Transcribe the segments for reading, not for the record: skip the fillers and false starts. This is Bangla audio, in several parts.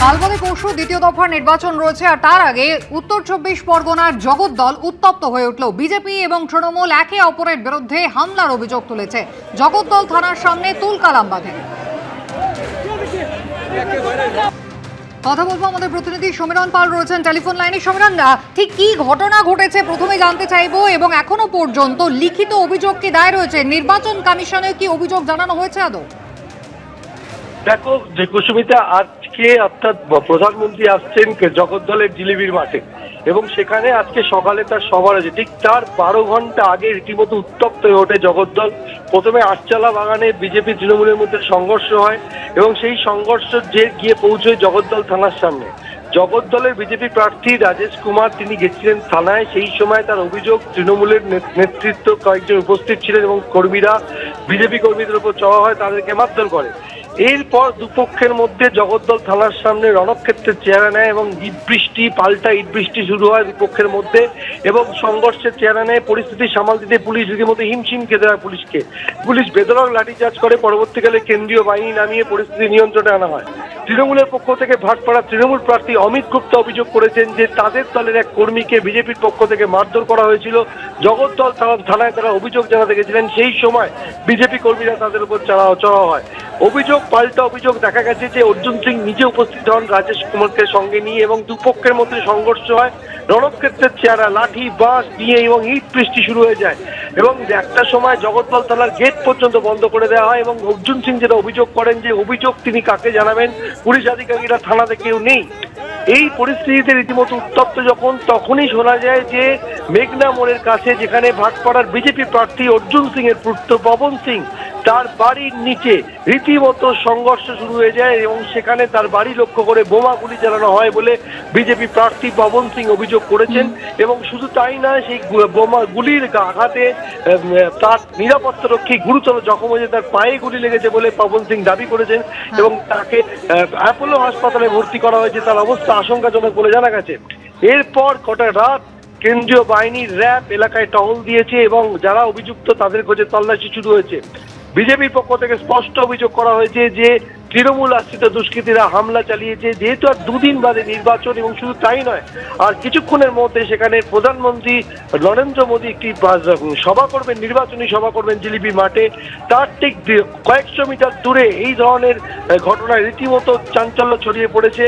কাল বাদে পরশু দ্বিতীয় দফার নির্বাচন রয়েছে, আর তার আগে উত্তর ২৪ পরগনার জগদ্দল উত্তপ্ত হয়ে উঠল। বিজেপি এবং তৃণমূল একে অপরের বিরুদ্ধে হামলার অভিযোগ তুলেছে। জগদ্দল থানার সামনে তুলকালাম বাঁধে। কথা বলবো, আমাদের প্রতিনিধি সমীরণ পাল রয়েছেন টেলিফোন লাইনে। সমীরণ, ঠিক কি ঘটনা ঘটেছে প্রথমে জানতে চাইবো, এবং এখনো পর্যন্ত লিখিত অভিযোগ কি দায়ের হয়েছে? নির্বাচন কমিশনে কি অভিযোগ জানানো হয়েছে আদৌ? দেখো যে কুসুমিতা, আজকে অর্থাৎ প্রধানমন্ত্রী আসছেন জগদ্দলের জিলিবির মাঠে, এবং সেখানে আজকে সকালে তার সভা আছে। ঠিক তার ১২ ঘন্টা আগে রীতিমতো উত্তপ্ত হয়ে ওঠে জগদ্দল। প্রথমে আটচালা বাগানে বিজেপি তৃণমূলের মধ্যে সংঘর্ষ হয়, এবং সেই সংঘর্ষ যে গিয়ে পৌঁছয় জগদ্দল থানার সামনে। জগদ্দলের বিজেপি প্রার্থী রাজেশ কুমার তিনি গেছিলেন থানায়। সেই সময় তার অভিযোগ তৃণমূলের নেতৃত্ব কয়েকজন উপস্থিত ছিলেন, এবং কর্মীরা বিজেপি কর্মীদের উপর চড়া হয়, তাদেরকে মারধর করে। এরপর দুপক্ষের মধ্যে জগদ্দল থানার সামনে রণক্ষেত্রের চেহারা নেয়, এবং ইট বৃষ্টি পাল্টা ইট বৃষ্টি শুরু হয় দুপক্ষের মধ্যে, এবং সংঘর্ষের চেহারা নেয়। পরিস্থিতি সামাল দিতে পুলিশ রীতিমতো হিমশিম খেতে হয় পুলিশকে। পুলিশ বেধড়ক লাঠিচার্জ করে, পরবর্তীকালে কেন্দ্রীয় বাহিনী নামিয়ে পরিস্থিতি নিয়ন্ত্রণে আনা হয়। তৃণমূলের পক্ষ থেকে ভাটপাড়া তৃণমূল প্রার্থী অমিত গুপ্তা অভিযোগ করেছেন যে তাদের দলের এক কর্মীকে বিজেপির পক্ষ থেকে মারধর করা হয়েছিল। জগদ্দল থানায় তারা অভিযোগ জানাতে গেছিলেন, সেই সময় বিজেপি কর্মীরা তাদের উপর চড়াও হয়। অভিযোগ পাল্টা অভিযোগ, দেখা গেছে যে অর্জুন সিং নিজে উপস্থিত হন রাজেশ কুমারকে সঙ্গে নিয়ে, এবং দুপক্ষের মধ্যে সংঘর্ষ হয়। রণক্ষেত্রের চেহারা, লাঠি বাঁশ দিয়ে এবং ইট বৃষ্টি শুরু হয়ে যায়, এবং একটা সময় জগদ্দল থানার গেট পর্যন্ত বন্ধ করে দেওয়া হয়। এবং অর্জুন সিং যেটা অভিযোগ করেন যে অভিযোগ তিনি কাকে জানাবেন, পুলিশ আধিকারিকরা থানাতে কেউ নেই। এই পরিস্থিতিতে রীতিমতো উত্তপ্ত যখন, তখনই শোনা যায় যে মেঘনা মোড়ের কাছে, যেখানে ভাটপাড়ার বিজেপি প্রার্থী অর্জুন সিং এর পুত্র পবন সিং, তার বাড়ির নিচে রীতিমতো সংঘর্ষ শুরু হয়ে যায়, এবং সেখানে তার বাড়ি লক্ষ্য করে বোমা গুলি চালানো হয় বলে বিজেপি প্রার্থী পবন সিং অভিযোগ করেছেন। এবং শুধু তাই নয়, সেই বোমা গুলির আঘাতে তার নিরাপত্তারক্ষী গুরুতর জখম হয়েছে, তার পায়ে গুলি লেগেছে বলে পবন সিং দাবি করেছেন, এবং তাকে অ্যাপোলো হাসপাতালে ভর্তি করা হয়েছে। তার অবস্থা আশঙ্কাজনক বলে জানা গেছে। এরপর কটা রাত কেন্দ্রীয় বাহিনী র্যাব এলাকায় টহল দিয়েছে, এবং যারা অভিযুক্ত তাদের খোঁজে তল্লাশি শুরু হয়েছে। বিজেপির পক্ষ থেকে স্পষ্ট অভিযোগ করা হয়েছে যে তৃণমূল আশ্রিত দুষ্কৃতীরা হামলা চালিয়েছে, যেহেতু আর দুদিন বাদে নির্বাচন, এবং শুধু তাই নয়, আর কিছুক্ষণের মধ্যে সেখানে প্রধানমন্ত্রী নরেন্দ্র মোদী একটি সভা করবেন, নির্বাচনী সভা করবেন জিলিপি মাঠে। তার ঠিক কয়েকশো মিটার দূরে এই ধরনের ঘটনায় রীতিমতো চাঞ্চল্য ছড়িয়ে পড়েছে,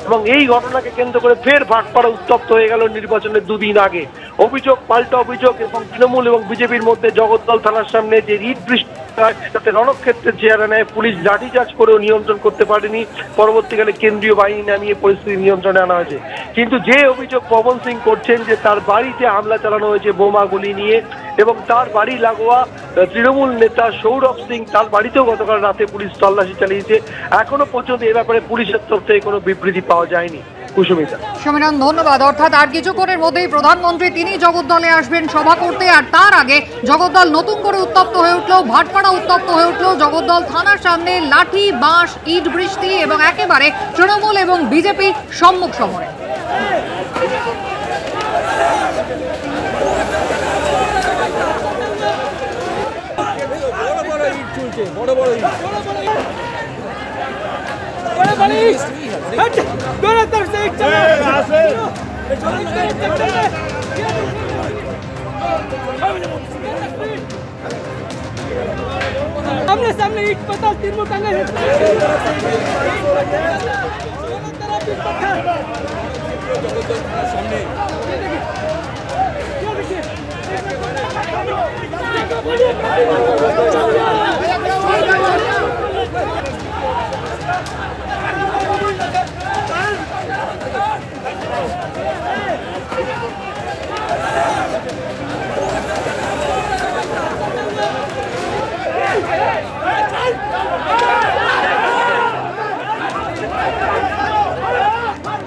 এবং এই ঘটনাকে কেন্দ্র করে ফের ভাটপাড়া উত্তপ্ত হয়ে গেল নির্বাচনের দুদিন আগে। অভিযোগ পাল্টা অভিযোগ, এবং তৃণমূল এবং বিজেপির মধ্যে জগদ্দল থানার সামনে যে ইট বৃষ্টি তাতে রণক্ষেত্রের চেহারা নেয়। পুলিশ লাঠিচার্জ করেও নিয়ন্ত্রণ করতে পারেনি, পরবর্তীকালে কেন্দ্রীয় বাহিনী নামিয়ে পরিস্থিতি নিয়ন্ত্রণে আনা হয়েছে। কিন্তু যে অভিযোগ পবন সিং করছেন যে তার বাড়িতে হামলা চালানো হয়েছে বোমা গুলি নিয়ে, এবং তার বাড়ি লাগোয়া তৃণমূল নেতা সৌরভ সিং, তার বাড়িতেও গতকাল রাতে পুলিশ তল্লাশি চালিয়েছে। এখনো পর্যন্ত এ ব্যাপারে পুলিশের তরফ থেকে কোনো বিবৃতি পাওয়া যায়নি। কুসুমিতা। সমীরণ, ধন্যবাদ। অর্থাৎ আর কিছুক্ষণের মধ্যেই প্রধানমন্ত্রী তিনি জগদ্দলে আসবেন সভা করতে, আর তার আগে জগদ্দল নতুন করে উত্তপ্ত হয়ে উঠল, ভাটপাড়া উত্তপ্ত হয়ে উঠল। জগদ্দল থানার সামনে লাঠি বাঁশ ইট বৃষ্টি, এবং একেবারে তৃণমূল এবং বিজেপি সম্মুখ সমরে। दोनों तरफ से एक सामने सामने ईट पत्थर तृणमूल कांग्रेस सामने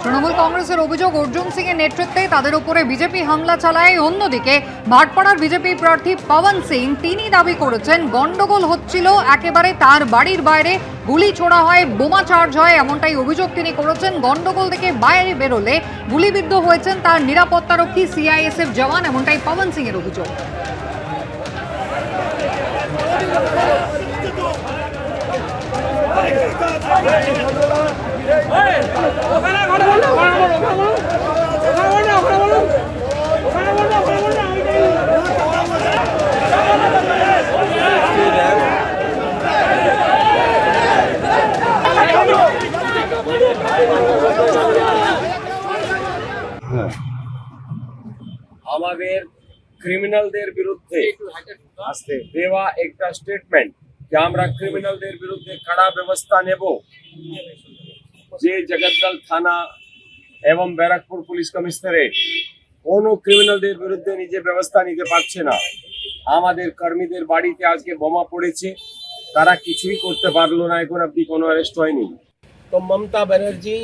তৃণমূল কংগ্রেসের অভিযোগ, অর্জুন সিং এর নেতৃত্বে তাদের উপরে বিজেপি হামলা চালায়। অন্যদিকে ভাটপাড়ার বিজেপি প্রার্থী পবন সিং তিনি দাবি করেছেন গন্ডগোল হচ্ছিল একেবারে তার বাড়ির বাইরে, গুলি ছোড়া হয়, বোমা চার্জ হয়, এমনটাই অভিযোগ তিনি করেছেন। গন্ডগোল থেকে বাইরে বেরোলে গুলিবিদ্ধ হয়েছেন তার নিরাপত্তারক্ষী সিআইএসএফ জওয়ান, এমনটাই পবন সিং এর অভিযোগ। Hey! আমাদের ক্রিমিনালদের বিরুদ্ধে দেওয়া একটা স্টেটমেন্ট যে আমরা ক্রিমিনালদের বিরুদ্ধে কড়া ব্যবস্থা নেব। যে জগদ্দল থানা এবং ব্যারাকপুর পুলিশ কমিশনারেট কোনো ক্রিমিনালদের বিরুদ্ধে নিজে ব্যবস্থা নিতে পারছে না। আমাদের কর্মীদের বাড়িতে আজকে বোমা পড়েছে, তারা কিছুই করতে পারলো না, এখন অব্দি কোনো অ্যারেস্ট হয়নি। তো মমতা ব্যানার্জি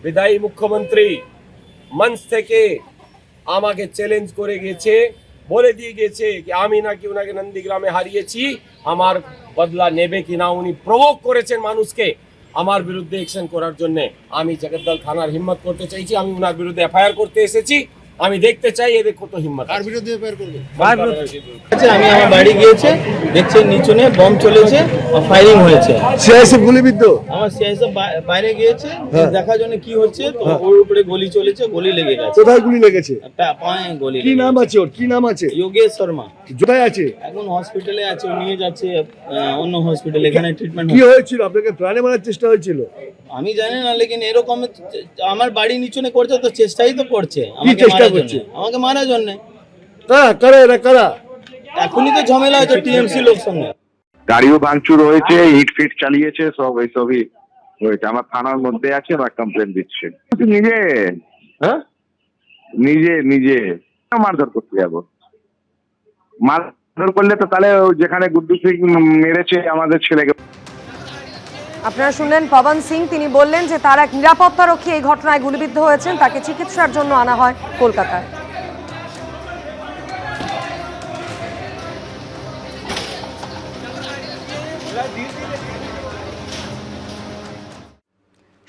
বিদায়ী মুখ্যমন্ত্রী মঞ্চ থেকে আমাকে চ্যালেঞ্জ করে গেছে, বলে দিয়ে গেছে যে আমি নাকি ওনাকে নন্দীগ্রামে হারিয়েছি, আমার বদলা নেবে কিনা। উনি প্রভোগ করেছেন মানুষকে আমার বিরুদ্ধে অ্যাকশন করার জন্য। আমি জগদ্দল থানার হিম্মত করতে চাইছি, আমি ওনার বিরুদ্ধে এফআইআর করতে এসেছি। আমি দেখতে চাই এদের কত হিম্মত। কার বিরুদ্ধে এফআইআর করবে? আমি আমার বাড়ি গিয়েছে, দেখছে নিচুনে বম চলেছে, ফায়ারিং হয়েছে। সিআইএসএফ গুলিবিদ্ধ। আমার সিআইএসএফ বাইরে গিয়েছে দেখার জন্য কি হচ্ছে, তো ওর উপরে গুলি চলেছে, গুলি লেগে গেছে। কোথায় গুলি লেগেছে? পায়ে গুলি। কি নাম আছে ওর? কি নাম আছে? যোগেশ শর্মা। কোথায় আছে? এখন হসপিটালে আছে, ও নিয়ে যাচ্ছে অন্য হসপিটালে, এখানে ট্রিটমেন্ট কি হয়েছিল? আপনাকে প্রাণে মারার চেষ্টা হয়েছিল? আমি জানি না, লেকিন এরকম আমার বাড়ি নিচুনে করছে, তো চেষ্টাই তো করছে আমাকে মারার জন্য। কারা কারা এরা কারা? এখনই তো ঝামেলা হচ্ছে টিএমসি লোক সঙ্গে। গাড়িও ভাঙচুর হয়েছে, ইট ফিট চালিয়েছে, সব এইসবই হয়েছে। আমার থানার মধ্যে আছে, আমার কমপ্লেন দিচ্ছে। নিজে হ্যাঁ নিজে নিজে মারধর করতে যাবো? মারধর করলে তো তাহলে যেখানে গুড্ডু সিং মেরেছে আমাদের ছেলেকে। আপনারা শুনলেন পবন সিং, তিনি বললেন যে তার এক নিরাপত্তারক্ষী এই ঘটনায় গুলিবিদ্ধ হয়েছেন, তাকে চিকিৎসার জন্য আনা হয় কলকাতায়।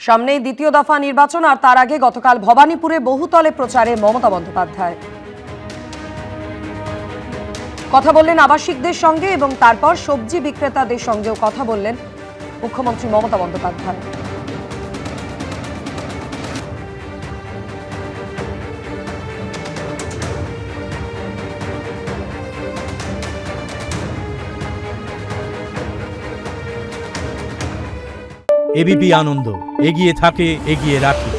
সামনেই দ্বিতীয় দফা নির্বাচন, আর তার আগে গতকাল ভবানীপুরে বহুতলে প্রচারে মমতা বন্দ্যোপাধ্যায় কথা বললেন আবাসিকদের সঙ্গে, এবং তারপর সবজি বিক্রেতাদের সঙ্গেও কথা বললেন মুখ্যমন্ত্রী মমতা বন্দ্যোপাধ্যায়। এবিপি আনন্দ, এগিয়ে থাকে, এগিয়ে রাখে।